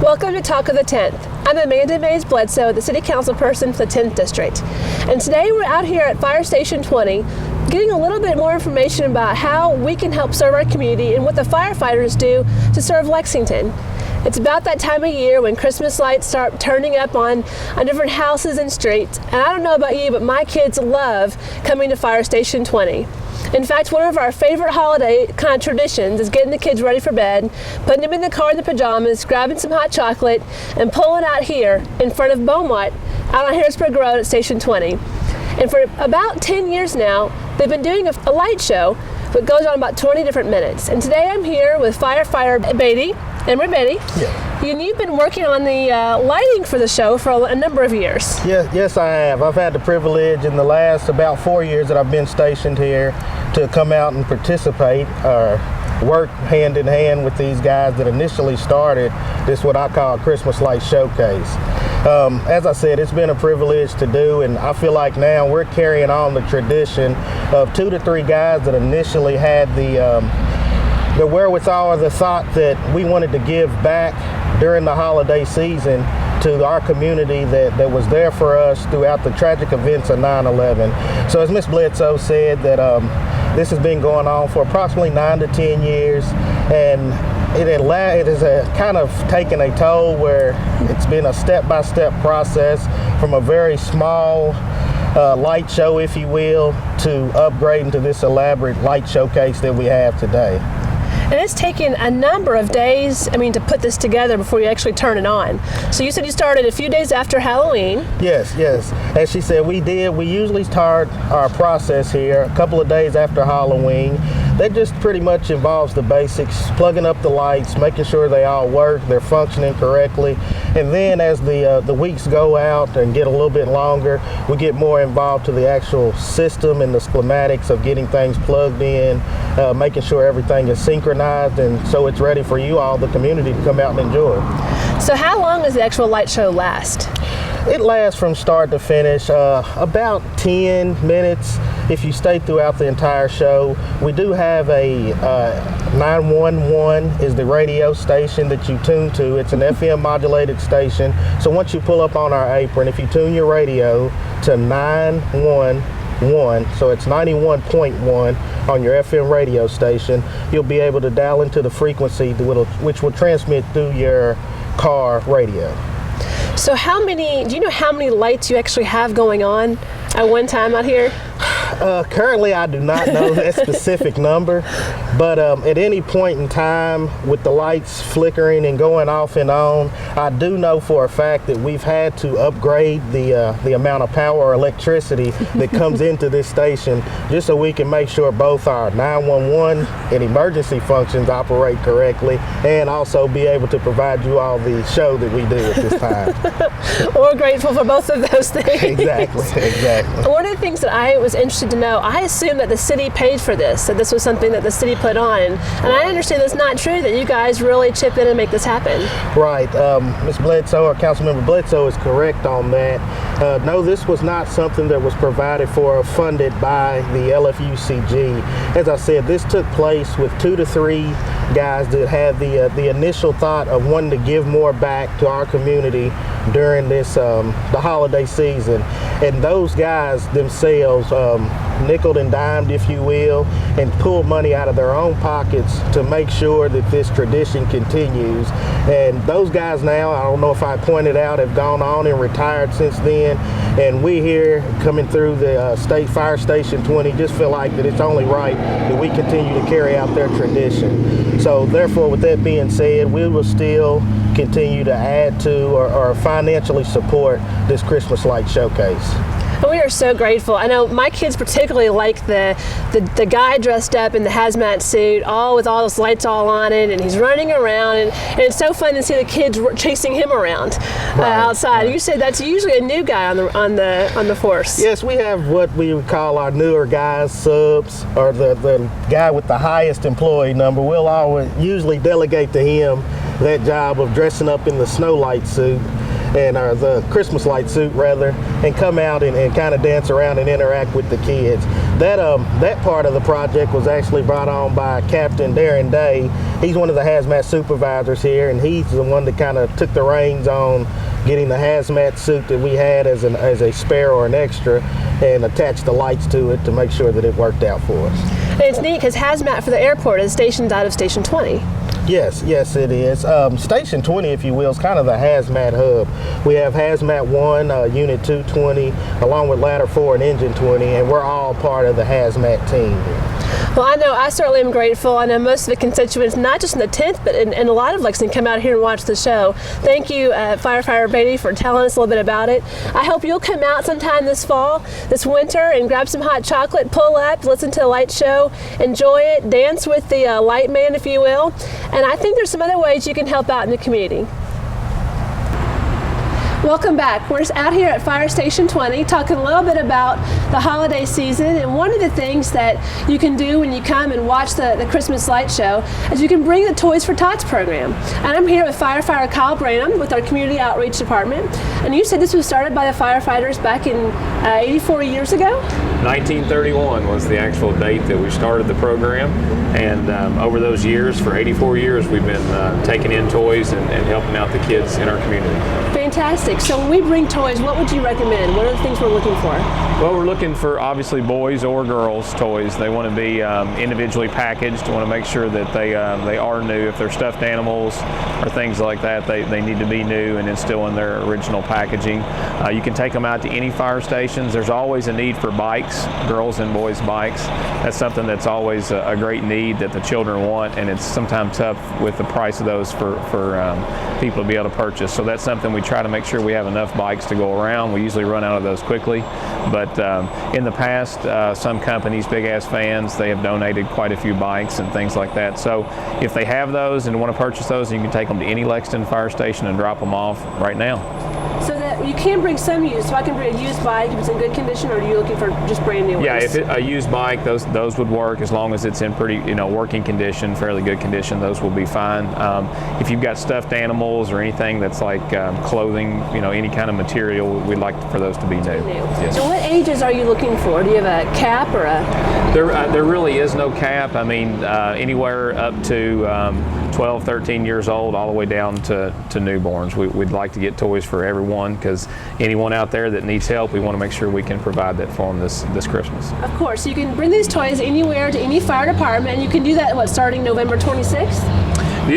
Welcome to Talk of the 10th. I'm Amanda Mays Bledsoe, the City Council person for the 10th District. And today we're out here at Fire Station 20 getting a little bit more information about how we can help serve our community and what the firefighters do to serve Lexington. It's about that time of year when Christmas lights start turning up on different houses and streets. And I don't know about you, but my kids love coming to Fire Station 20. In fact, one of our favorite holiday kind of traditions is getting the kids ready for bed, putting them in the car in the pajamas, grabbing some hot chocolate, and pulling out here in front of Beaumont out on Harrisburg Road at Station 20. And for about 10 years now, they've been doing a light show that goes on about 20 different minutes. And today I'm here with firefighter Beatty. And we're Betty. Yeah. And you've been working on the lighting for the show for a number of years. Yes, I have. I've had the privilege in the last about 4 years that I've been stationed here to come out and participate or work hand in hand with these guys that initially started this what I call Christmas Light Showcase. As I said, it's been a privilege to do, and I feel like now we're carrying on the tradition of 2 to 3 guys that initially had the wherewithal or the thought that we wanted to give back during the holiday season to our community that was there for us throughout the tragic events of 9/11. So as Ms. Bledsoe said, that this has been going on for approximately 9 to 10 years, and it has kind of taken a toll where it's been a step-by-step process from a very small light show, if you will, to upgrading to this elaborate light showcase that we have today. And it's taken a number of days, to put this together before you actually turn it on. So you said you started a few days after Halloween. Yes. As she said, we did. We usually start our process here a couple of days after Halloween. That just pretty much involves the basics, plugging up the lights, making sure they all work, they're functioning correctly. And then as the weeks go out and get a little bit longer, we get more involved to the actual system and the schematics of getting things plugged in, making sure everything is synchronized, and so it's ready for you all, the community, to come out and enjoy. So how long does the actual light show last? It lasts from start to finish about 10 minutes if you stay throughout the entire show. We do have a 911 is the radio station that you tune to. It's an FM modulated station. So once you pull up on our apron, if you tune your radio to 911, so it's 91.1 on your FM radio station, you'll be able to dial into the frequency which will transmit through your car radio. So do you know how many lights you actually have going on at one time out here? Currently, I do not know that specific number, but at any point in time with the lights flickering and going off and on, I do know for a fact that we've had to upgrade the amount of power or electricity that comes into this station just so we can make sure both our 911 and emergency functions operate correctly, and also be able to provide you all the show that we do at this time. We're grateful for both of those things. Exactly. One of the things that I was interested to know, I assume that the city paid for this, that this was something that the city put on, and I understand that's not true, that you guys really chip in and make this happen. Right. Ms. Bledsoe, or Councilmember Bledsoe, is correct on that. No, this was not something that was provided for or funded by the LFUCG. As I said, this took place with 2 to 3 guys that had the initial thought of wanting to give more back to our community during this the holiday season, and those guys themselves nickel and dimed, if you will, and pulled money out of their own pockets to make sure that this tradition continues. And those guys now, I don't know if I pointed out, have gone on and retired since then, and we here coming through the State Fire Station 20 just feel like that it's only right that we continue to carry out their tradition. So therefore, with that being said, we will still continue to add to or financially support this Christmas Light Showcase. And we are so grateful. I know my kids particularly like the guy dressed up in the hazmat suit, all with all those lights all on it, and he's running around, and it's so fun to see the kids chasing him around outside. Right. You said that's usually a new guy on the force. Yes, we have what we would call our newer guys, subs, or the guy with the highest employee number. We'll always usually delegate to him that job of dressing up in the snow light suit, or the Christmas light suit rather, and come out and kind of dance around and interact with the kids. That part of the project was actually brought on by Captain Darren Day. He's one of the hazmat supervisors here, and he's the one that kind of took the reins on getting the hazmat suit that we had as a spare or an extra, and attached the lights to it to make sure that it worked out for us. And it's neat because hazmat for the airport is stationed out of Station 20. Yes, it is. Station 20, if you will, is kind of the hazmat hub. We have Hazmat 1, Unit 220, along with Ladder 4 and Engine 20, and we're all part of the hazmat team here. Well, I know I certainly am grateful. I know most of the constituents, not just in the 10th, but in a lot of Lexington, come out here and watch the show. Thank you, Firefighter Beatty, for telling us a little bit about it. I hope you'll come out sometime this fall, this winter, and grab some hot chocolate, pull up, listen to the light show, enjoy it, dance with the light man, if you will. And I think there's some other ways you can help out in the community. Welcome back. We're out here at Fire Station 20 talking a little bit about the holiday season, and one of the things that you can do when you come and watch the Christmas light show is you can bring the Toys for Tots program. And I'm here with firefighter Kyle Branham with our Community Outreach Department. And you said this was started by the firefighters back in 84 years ago? 1931 was the actual date that we started the program, and over those years, for 84 years, we've been taking in toys and helping out the kids in our community. Fantastic. So when we bring toys, what would you recommend? What are the things we're looking for? Well, we're looking for obviously boys or girls toys. They want to be individually packaged. We want to make sure that they are new. If they're stuffed animals or things like that, they need to be new and it's still in their original packaging. You can take them out to any fire stations. There's always a need for bikes, girls and boys bikes. That's something that's always a great need that the children want, and it's sometimes tough with the price of those for people to be able to purchase. So that's something we try to make sure we have enough bikes to go around. We usually run out of those quickly, but in the past, some companies, Big Ass Fans, they have donated quite a few bikes and things like that. So if they have those and want to purchase those, you can take them to any Lexington fire station and drop them off right now. So that you can bring some used, so I can bring a used bike if it's in good condition, or are you looking for just brand new ones? Yeah, if a used bike, those would work as long as it's in pretty working condition, fairly good condition. Those will be fine. If you've got stuffed animals or anything that's like clothing, any kind of material, we'd like for those to be new. Yes. So what ages are you looking for? Do you have a cap or a? There really is no cap. I mean, anywhere up to 12, 13 years old, all the way down to newborns. We'd like to get toys for everyone, because anyone out there that needs help, we want to make sure we can provide that for them this Christmas. Of course, you can bring these toys anywhere to any fire department, and you can do that, starting November 26th?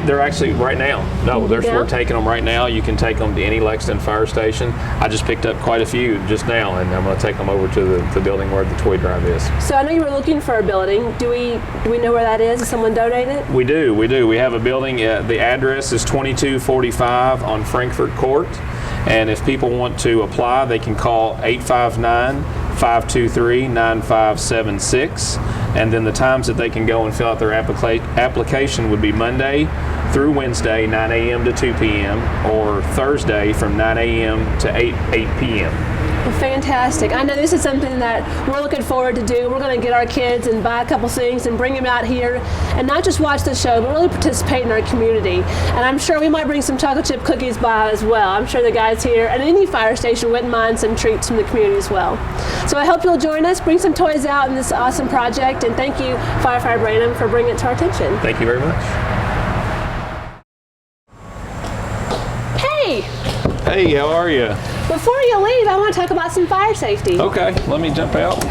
They're actually right now. No, we're taking them right now. You can take them to any Lexington fire station. I just picked up quite a few just now, and I'm going to take them over to the building where the toy drive is. So I know you were looking for a building. Do we know where that is? Did someone donate it? We do. We have a building. The address is 2245 on Frankfurt Court. And if people want to apply, they can call 859-523-9576. And then the times that they can go and fill out their application would be Monday through Wednesday, 9 a.m. to 2 p.m., or Thursday from 9 a.m. to 8 p.m. Well, fantastic. I know this is something that we're looking forward to do. We're going to get our kids and buy a couple things and bring them out here, and not just watch the show, but really participate in our community. And I'm sure we might bring some chocolate chip cookies by as well. I'm sure the guys here at any fire station wouldn't mind some treats from the community as well. So I hope you'll join us, bring some toys out in this awesome project, and thank you, Firefighter Branham, for bringing it to our attention. Thank you very much. Hey! Hey, how are you? Before you leave, I want to talk about some fire safety. Okay, let me jump out.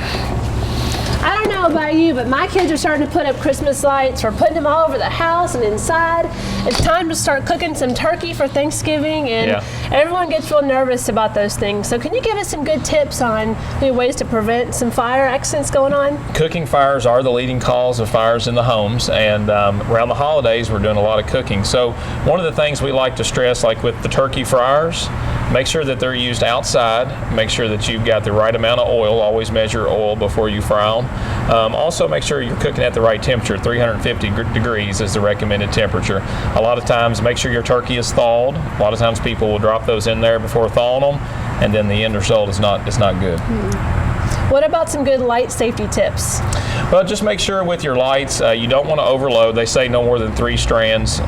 I don't know about you, but my kids are starting to put up Christmas lights. We're putting them all over the house and inside. It's time to start cooking some turkey for Thanksgiving, and everyone gets real nervous about those things. So can you give us some good tips on ways to prevent some fire accidents going on? Cooking fires are the leading cause of fires in the homes, and around the holidays we're doing a lot of cooking. So one of the things we like to stress, like with the turkey fryers, Make sure that they're used outside. Make sure that you've got the right amount of oil. Always measure oil before you fry them. Also make sure you're cooking at the right temperature. 350 degrees is the recommended temperature. A lot of times make sure your turkey is thawed. A lot of times people will drop those in there before thawing them, and then the end result is not good. What about some good light safety tips? Well, just make sure with your lights, you don't want to overload. They say no more than 3 strands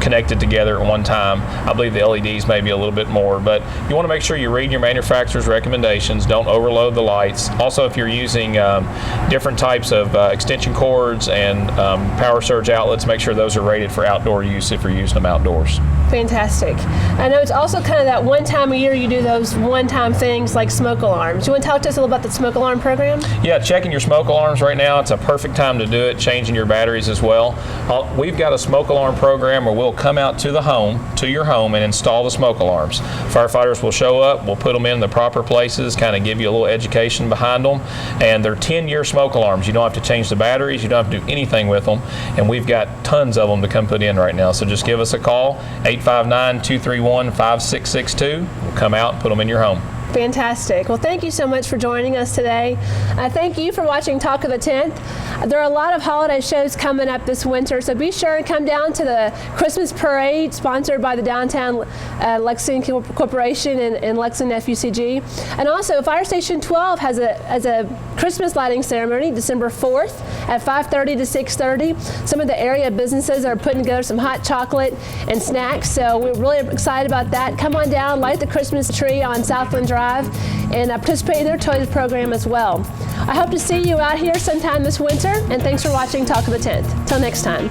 connected together at one time. I believe the LEDs may be a little bit more, but you want to make sure you read your manufacturer's recommendations. Don't overload the lights. Also, if you're using different types of extension cords and power surge outlets, make sure those are rated for outdoor use if you're using them outdoors. Fantastic. I know it's also kind of that one time a year you do those one-time things like smoke alarms. You want to talk to us a little about the smoke alarm program? Yeah, checking your smoke alarms right now, it's a perfect time to do it, changing your batteries as well. We've got a smoke alarm program where we'll come out to your home, and install the smoke alarms. Firefighters will show up, we'll put them in the proper places, kind of give you a little education behind them, and they're 10-year smoke alarms. You don't have to change the batteries, you don't have to do anything with them, and we've got tons of them to come put in right now. So just give us a call, 859-231-5662. We'll come out and put them in your home. Fantastic. Well, thank you so much for joining us today. Thank you for watching Talk of the 10th. There are a lot of holiday shows coming up this winter, so be sure and come down to the Christmas Parade sponsored by the Downtown Lexington Corporation and Lexington FUCG. And also, Fire Station 12 has a Christmas lighting ceremony December 4th at 5:30 to 6:30. Some of the area businesses are putting together some hot chocolate and snacks, so we're really excited about that. Come on down, light the Christmas tree on Southland Drive, and participate in their toys program as well. I hope to see you out here sometime this winter, and thanks for watching Talk of the 10th. Till next time.